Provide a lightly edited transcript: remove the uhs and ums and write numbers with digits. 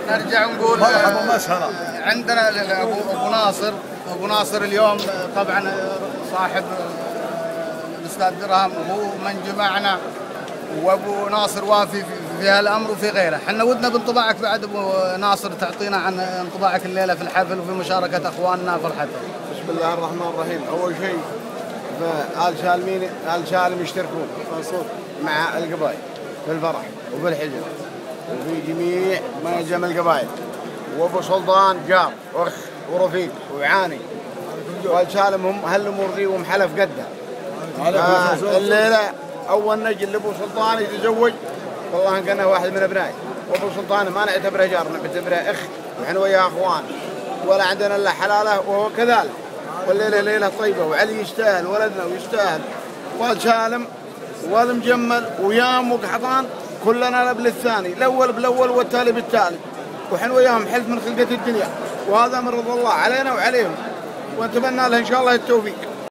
نرجع نقول عندنا ابو ناصر اليوم طبعا صاحب الاستاذ درهم، وهو من جمعنا، وابو ناصر وافي في هالامر وفي غيره. احنا ودنا بانطباعك بعد ابو ناصر، تعطينا عن انطباعك الليله في الحفل وفي مشاركه اخواننا في الحفل. بسم الله الرحمن الرحيم. اول شيء آل سالم يشتركون مع القبائل في الفرح وفي الحزن وفي جميع ما يلزم القبائل، وابو سلطان جار واخ ورفيق ويعاني، وآل سالم هم هالامور ذي ومحلف قدها. الليله اول نجي لابو سلطان يتزوج، والله كان واحد من ابنائي، وابو سلطان ما نعتبره جار، نعتبره اخ، ونحن وياه اخوان ولا عندنا الا حلاله، وهو كذلك. والليله ليله طيبه، وعلي يستاهل ولدنا ويستاهل، وآل سالم والمجمل ويام وقحطان كلنا الاب الثاني، الاول بالاول والتالي بالتالي، وحن وياهم حلف من خلقه الدنيا، وهذا من رضا الله علينا وعليهم، ونتمنى له ان شاء الله التوفيق.